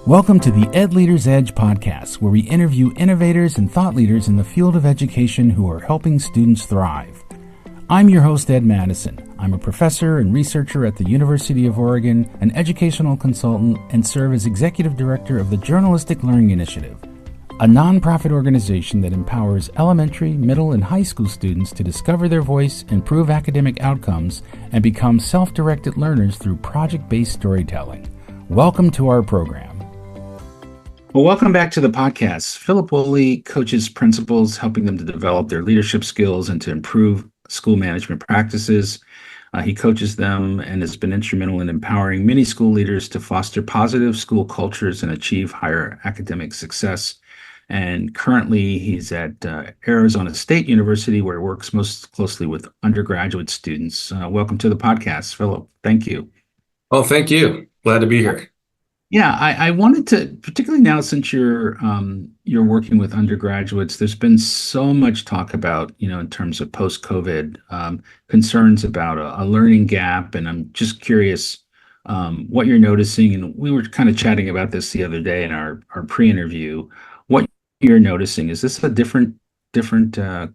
Welcome to the Ed Leaders Edge podcast, where we interview innovators and thought leaders in the field of education who are helping students thrive. I'm your host, Ed Madison. I'm a professor and researcher at the University of Oregon, an educational consultant, and serve as executive director of the Journalistic Learning Initiative, a nonprofit organization that empowers elementary, middle, and high school students to discover their voice, improve academic outcomes, and become self-directed learners through project-based storytelling. Welcome to our program. Well, welcome back to the podcast. Philip Woolley coaches principals, helping them to develop their leadership skills and to improve school management practices. He coaches them and has been instrumental in empowering many school leaders to foster positive school cultures and achieve higher academic success. And currently, he's at Arizona State University, where he works most closely with undergraduate students. Welcome to the podcast, Philip. Thank you. Oh, thank you. Glad to be here. Yeah, I wanted to, particularly now since you're working with undergraduates, there's been so much talk about, in terms of post-COVID concerns about a learning gap, and I'm just curious what you're noticing. And we were kind of chatting about this the other day in our pre-interview. What you're noticing, is this a different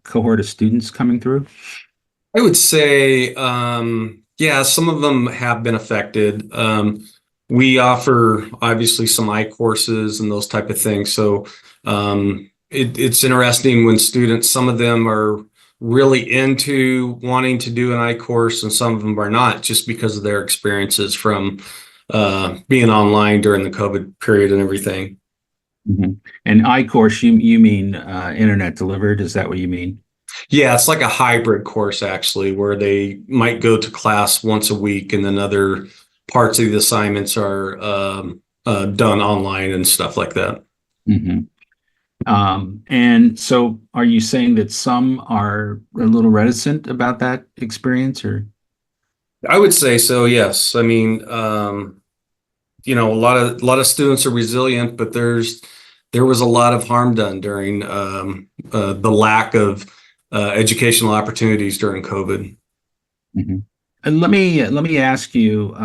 cohort of students coming through? I would say, yeah, some of them have been affected. We offer obviously some I-courses and those type of things. So it's interesting when students, some of them are really into wanting to do an I-course and some of them are not, just because of their experiences from being online during the COVID period and everything. Mm-hmm. And I-course, you mean internet delivered? Is that what you mean? Yeah, it's like a hybrid course actually, where they might go to class once a week and then other parts of the assignments are done online and stuff like that. Mm-hmm. And so are you saying that some are a little reticent about that experience, or? I would say so, yes. I mean, a lot of students are resilient, but there was a lot of harm done during the lack of educational opportunities during COVID. Mm-hmm. And let me ask you,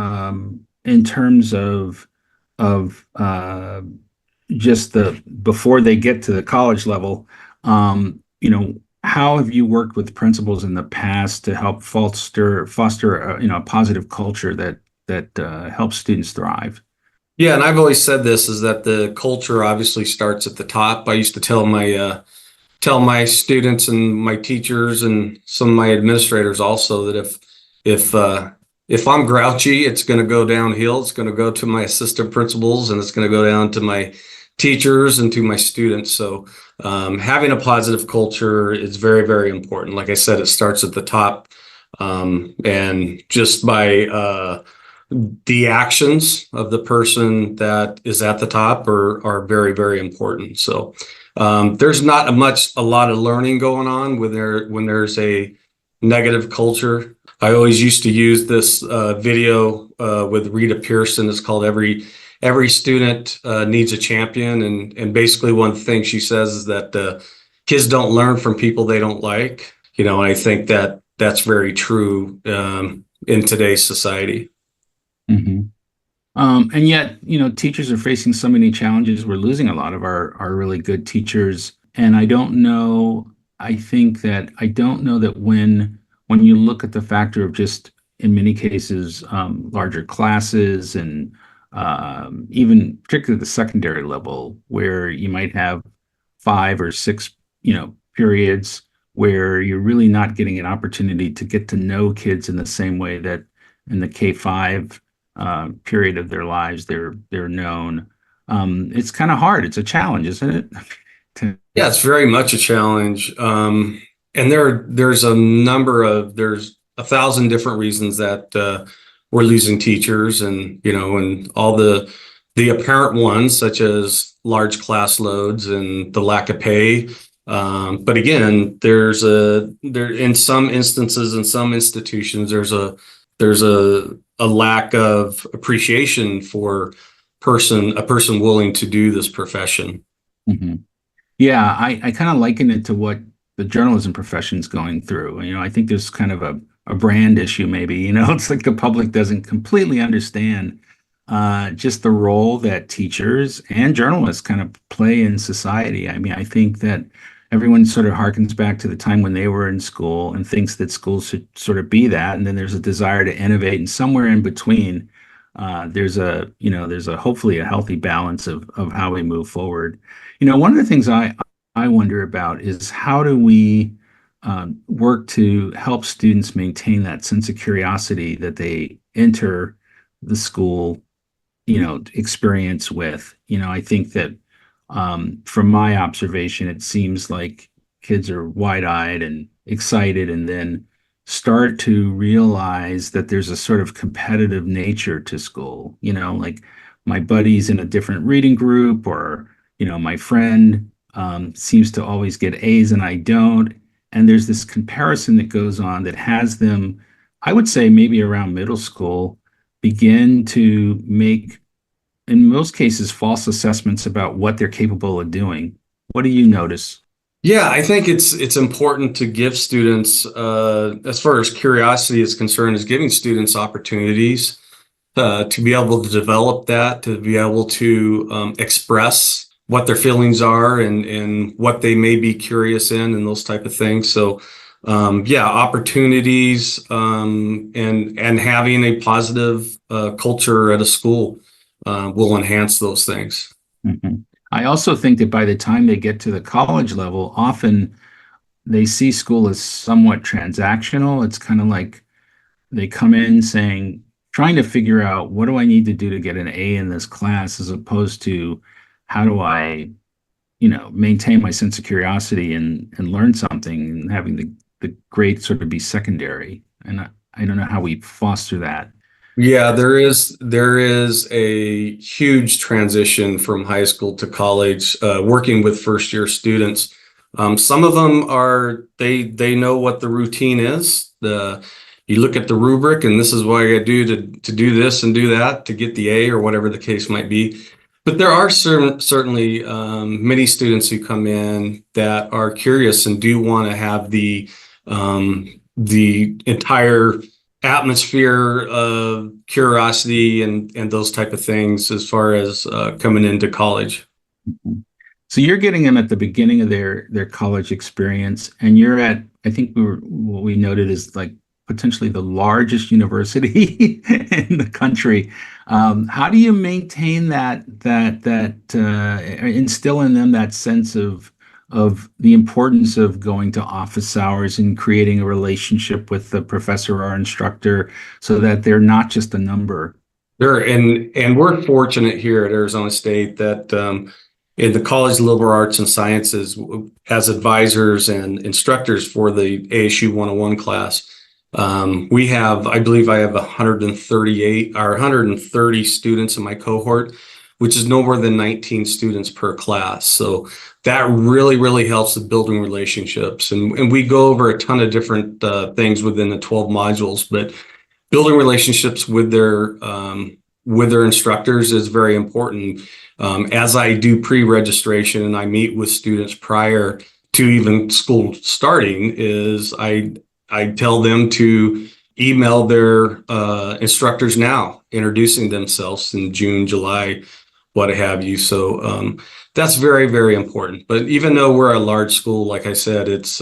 in terms of just before they get to the college level, how have you worked with principals in the past to help foster a positive culture that helps students thrive? Yeah, and I've always said this, is that the culture obviously starts at the top. I used to tell my students and my teachers and some of my administrators also that if I'm grouchy, it's going to go downhill. It's going to go to my assistant principals, and it's going to go down to my teachers and to my students. So having a positive culture is very, very important. Like I said, it starts at the top, and just by the actions of the person that is at the top are very, very important. So there's not a lot of learning going on when there's a negative culture. I always used to use this video with Rita Pearson. It's called Every Student Needs a Champion. And basically one thing she says is that kids don't learn from people they don't like. And I think that that's very true in today's society. Mm-hmm. And yet, teachers are facing so many challenges. We're losing a lot of our really good teachers. And I don't know that when you look at the factor of just, in many cases, larger classes and even particularly the secondary level, where you might have 5 or 6, periods where you're really not getting an opportunity to get to know kids in the same way that in the K-5 period of their lives they're known. It's kind of hard. It's a challenge, isn't it? Yeah, it's very much a challenge. And there's 1,000 different reasons that we're losing teachers, and all the apparent ones, such as large class loads and the lack of pay. But again, there in some instances, in some institutions, there's a lack of appreciation for a person willing to do this profession. Mm-hmm. Yeah, I kind of liken it to what the journalism profession is going through. I think there's kind of a brand issue, maybe. It's like the public doesn't completely understand just the role that teachers and journalists kind of play in society. I mean, I think that everyone sort of harkens back to the time when they were in school and thinks that schools should sort of be that, and then there's a desire to innovate, and somewhere in between, there's a hopefully a healthy balance of how we move forward. One of the things I wonder about is how do we work to help students maintain that sense of curiosity that they enter the school experience with. I think that from my observation, it seems like kids are wide-eyed and excited and then start to realize that there's a sort of competitive nature to school. Like my buddy's in a different reading group, or my friend seems to always get A's and I don't. And there's this comparison that goes on that has them, I would say maybe around middle school, begin to make, in most cases, false assessments about what they're capable of doing. What do you notice? Yeah, I think it's important to give students, as far as curiosity is concerned, is giving students opportunities to be able to develop that, to be able to express what their feelings are and what they may be curious in and those type of things. So yeah, opportunities and having a positive culture at a school will enhance those things. Mhm. I also think that by the time they get to the college level, often they see school as somewhat transactional. It's kind of like they come in trying to figure out what do I need to do to get an A in this class, as opposed to how do I, maintain my sense of curiosity and learn something, and having the grade sort of be secondary. And I don't know how we foster that. Yeah, there is a huge transition from high school to college, working with first year students. Some of them they know what the routine is. You look at the rubric, and this is what I got to do to do this and do that to get the A, or whatever the case might be. But there are certainly many students who come in that are curious and do want to have the entire atmosphere of curiosity and those type of things as far as coming into college. Mhm. So you're getting them at the beginning of their college experience, and you're at, I think what we noted is like potentially the largest university in the country. How do you maintain instill in them that sense of the importance of going to office hours and creating a relationship with the professor or instructor, so that they're not just a number? Sure, and we're fortunate here at Arizona State that in the College of Liberal Arts and Sciences, as advisors and instructors for the ASU 101 class, I believe I have 138 or 130 students in my cohort, which is no more than 19 students per class. So that really, really helps with building relationships. And we go over a ton of different things within the 12 modules, but building relationships with their instructors is very important. As I do pre-registration and I meet with students prior to even school starting, is I tell them to email their instructors now, introducing themselves in June, July, what have you. So that's very, very important. But even though we're a large school, like I said, it's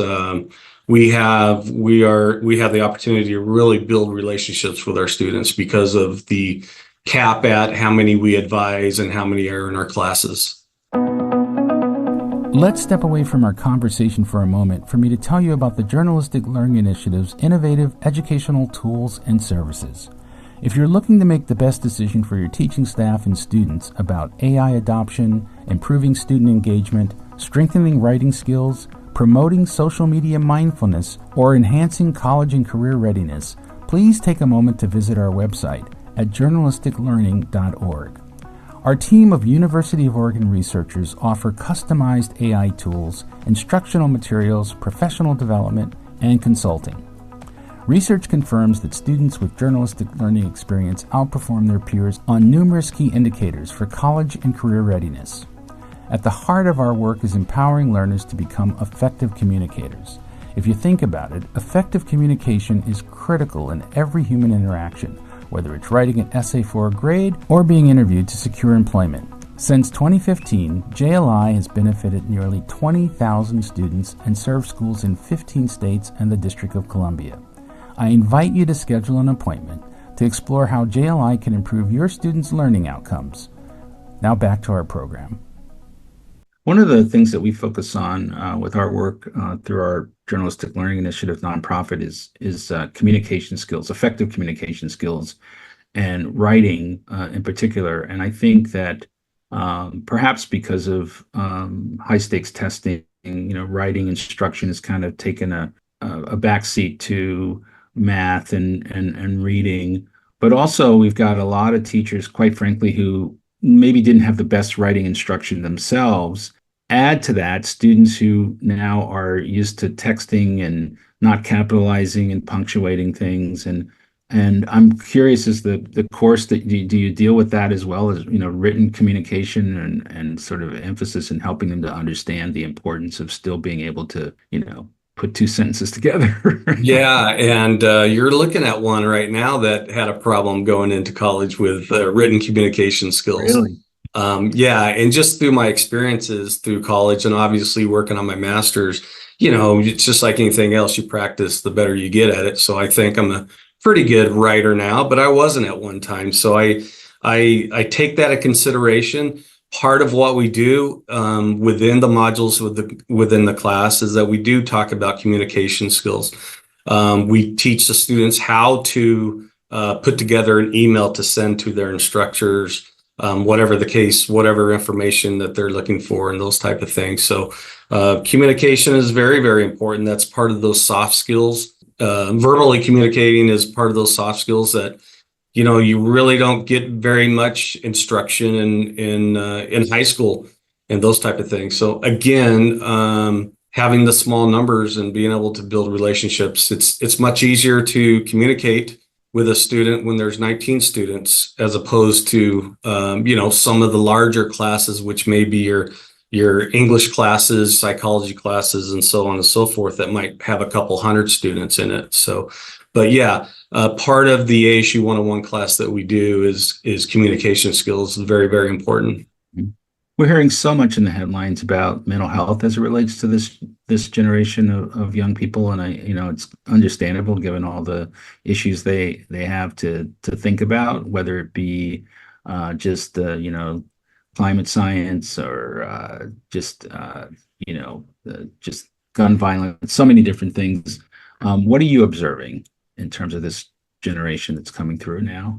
we have the opportunity to really build relationships with our students because of the cap at how many we advise and how many are in our classes. Let's step away from our conversation for a moment for me to tell you about the Journalistic Learning Initiative's innovative educational tools and services. If you're looking to make the best decision for your teaching staff and students about AI adoption, improving student engagement, strengthening writing skills, promoting social media mindfulness, or enhancing college and career readiness, please take a moment to visit our website at journalisticlearning.org. Our team of University of Oregon researchers offer customized AI tools, instructional materials, professional development, and consulting. Research confirms that students with journalistic learning experience outperform their peers on numerous key indicators for college and career readiness. At the heart of our work is empowering learners to become effective communicators. If you think about it, effective communication is critical in every human interaction, whether it's writing an essay for a grade or being interviewed to secure employment. Since 2015, JLI has benefited nearly 20,000 students and served schools in 15 states and the District of Columbia. I invite you to schedule an appointment to explore how JLI can improve your students' learning outcomes. Now back to our program. One of the things that we focus on with our work through our Journalistic Learning Initiative nonprofit is communication skills, effective communication skills, and writing in particular. And I think that perhaps because of high stakes testing, writing instruction has kind of taken a backseat to math and reading. But also we've got a lot of teachers, quite frankly, who maybe didn't have the best writing instruction themselves. Add to that students who now are used to texting and not capitalizing and punctuating things. And I'm curious, is the course that do you deal with that as well as, written communication and sort of emphasis in helping them to understand the importance of still being able to, put two sentences together? Yeah, and you're looking at one right now that had a problem going into college with written communication skills. Really? Yeah, and just through my experiences through college and obviously working on my master's, it's just like anything else. You practice, the better you get at it. So I think I'm a pretty good writer now, but I wasn't at one time. So I take that into consideration. Part of what we do within the modules within the class is that we do talk about communication skills. We teach the students how to put together an email to send to their instructors, whatever the case, whatever information that they're looking for and those type of things. So communication is very, very important. That's part of those soft skills. Verbally communicating is part of those soft skills that you really don't get very much instruction in high school and those type of things. So again, having the small numbers and being able to build relationships, it's much easier to communicate with a student when there's 19 students as opposed to some of the larger classes, which may be your English classes, psychology classes, and so on and so forth that might have a couple hundred students in it. So, but yeah, part of the ASU 101 class that we do is communication skills. Very, very important. We're hearing so much in the headlines about mental health as it relates to this generation of young people, and it's understandable given all the issues they have to think about, whether it be just climate science or just gun violence, so many different things. What are you observing in terms of this generation that's coming through now?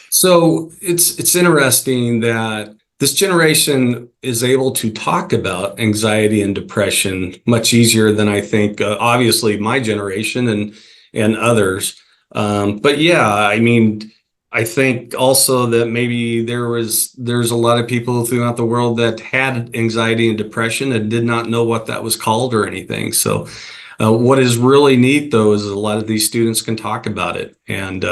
So it's interesting that this generation is able to talk about anxiety and depression much easier than I think, obviously, my generation and others. But yeah, I mean, I think also that maybe there's a lot of people throughout the world that had anxiety and depression and did not know what that was called or anything. So what is really neat, though, is a lot of these students can talk about it and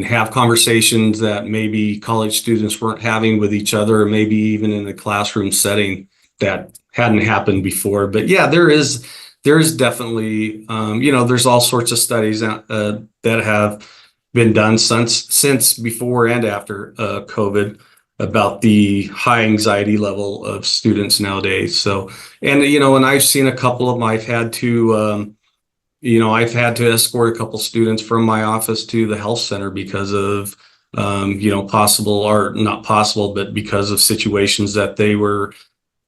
have conversations that maybe college students weren't having with each other, or maybe even in a classroom setting that hadn't happened before. But yeah, there is definitely, there's all sorts of studies that have been done since before and after COVID about the high anxiety level of students nowadays. So, and I've seen a couple of them. I've had to escort a couple students from my office to the health center because of, possible or not possible, but because of situations that they were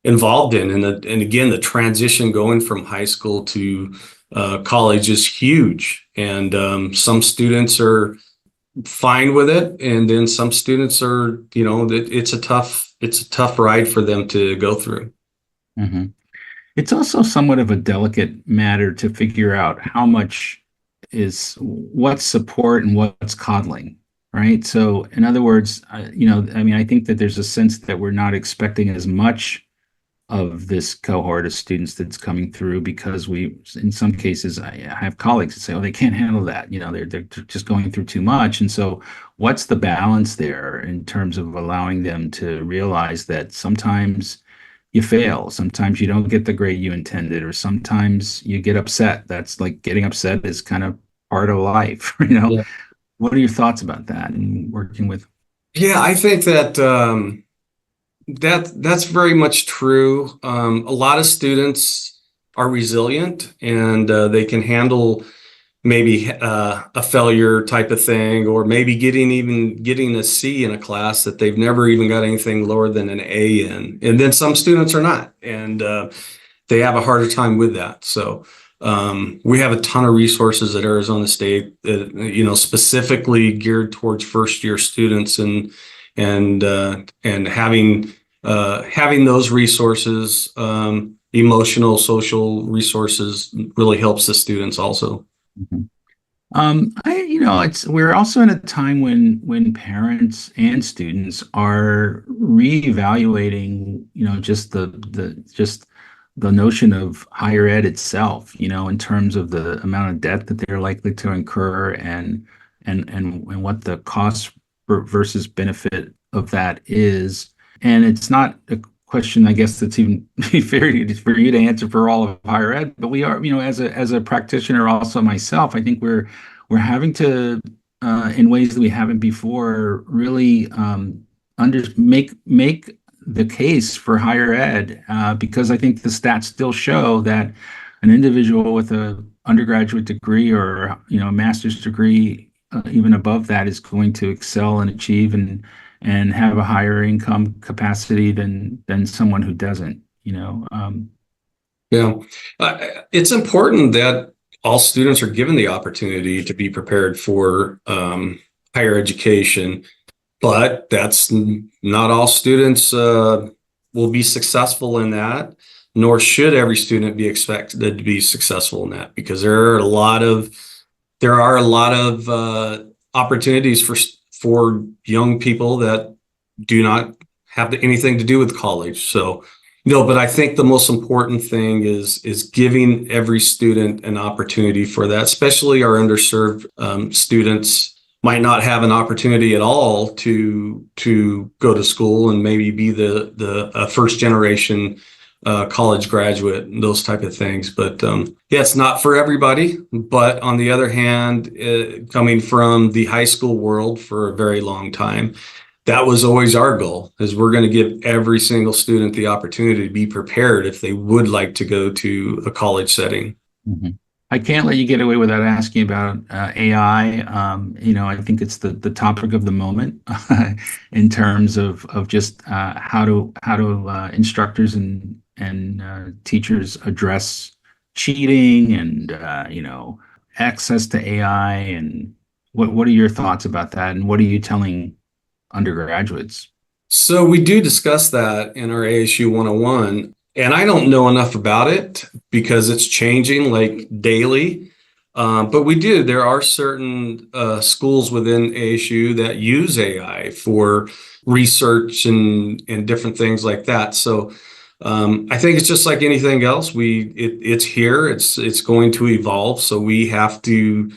involved in. And again, the transition going from high school to college is huge. And some students are fine with it. And then some students are, it's a tough ride for them to go through. Mm-hmm. It's also somewhat of a delicate matter to figure out how much is what's support and what's coddling, right? So in other words, I think that there's a sense that we're not expecting as much of this cohort of students that's coming through because in some cases, I have colleagues that say, oh, they can't handle that. They're just going through too much. And so what's the balance there in terms of allowing them to realize that sometimes you fail. Sometimes you don't get the grade you intended, or sometimes you get upset. That's like getting upset is kind of part of life, Yeah. What are your thoughts about that and working with? Yeah, I think that that's very much true. A lot of students are resilient and they can handle maybe a failure type of thing, or maybe getting a C in a class that they've never even got anything lower than an A in. And then some students are not, and they have a harder time with that. So we have a ton of resources at Arizona State that, specifically geared towards first year students, and having those resources, emotional, social resources, really helps the students also. Mhm. We're also in a time when parents and students are reevaluating, just the notion of higher ed itself, in terms of the amount of debt that they're likely to incur and what the cost versus benefit of that is. And it's not a question, I guess, that's even fair for you to answer for all of higher ed, but we are, as a practitioner, also myself, I think we're having to, in ways that we haven't before, really make the case for higher ed, because I think the stats still show that an individual with a undergraduate degree or a master's degree, even above that, is going to excel and achieve and have a higher income capacity than someone who doesn't. Yeah, it's important that all students are given the opportunity to be prepared for higher education, but that's not all students will be successful in that, nor should every student be expected to be successful in that, because there are a lot of opportunities for young people that do not have anything to do with college. So, but I think the most important thing is giving every student an opportunity for that, especially our underserved students might not have an opportunity at all to go to school and maybe be the first generation college graduate and those type of things. But yeah, it's not for everybody. But on the other hand, coming from the high school world for a very long time, that was always our goal, is we're going to give every single student the opportunity to be prepared if they would like to go to a college setting. Mm-hmm. I can't let you get away without asking about AI. I think it's the topic of the moment in terms of just how do instructors and teachers address cheating and access to AI, and what are your thoughts about that, and what are you telling undergraduates? So we do discuss that in our ASU 101, and I don't know enough about it because it's changing like daily. But we do. There are certain schools within ASU that use AI for research and different things like that. So I think it's just like anything else. It's here. It's going to evolve. So we have to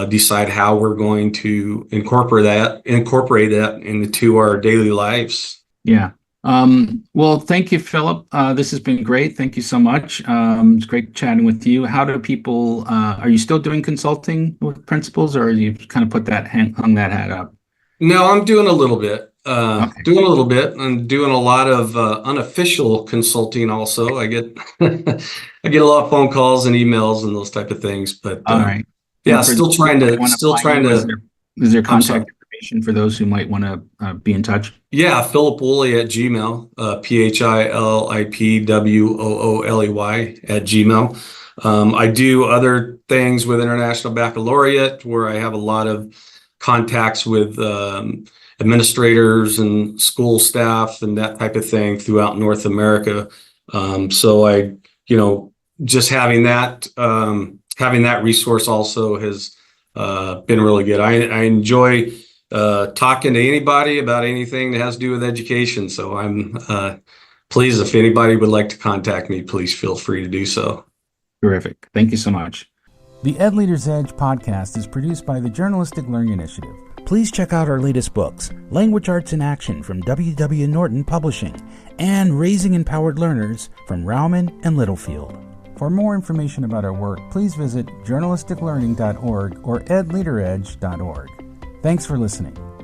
decide how we're going to incorporate that into our daily lives. Yeah. Well, thank you, Philip. This has been great. Thank you so much. It's great chatting with you. How do people, are you still doing consulting with principals, or you kind of hung that hat up? No, I'm doing a little bit. Okay. I'm doing a lot of unofficial consulting also. I get I get a lot of phone calls and emails and those type of things, but All right. yeah, And for still those who trying might to want still find trying you, to is there I'm sorry. contact information for those who might want to be in touch? Yeah, Philip Woolley at Gmail, PhilipWooley at Gmail. I do other things with International Baccalaureate, where I have a lot of contacts with administrators and school staff and that type of thing throughout North America. So just having that resource also has been really good. I enjoy talking to anybody about anything that has to do with education. So I'm pleased, if anybody would like to contact me, please feel free to do so. Terrific. Thank you so much. The Ed Leader's Edge podcast is produced by the Journalistic Learning Initiative. Please check out our latest books, Language Arts in Action from W.W. Norton Publishing, and Raising Empowered Learners from Rauman and Littlefield. For more information about our work, please visit journalisticlearning.org or edleaderedge.org. Thanks for listening.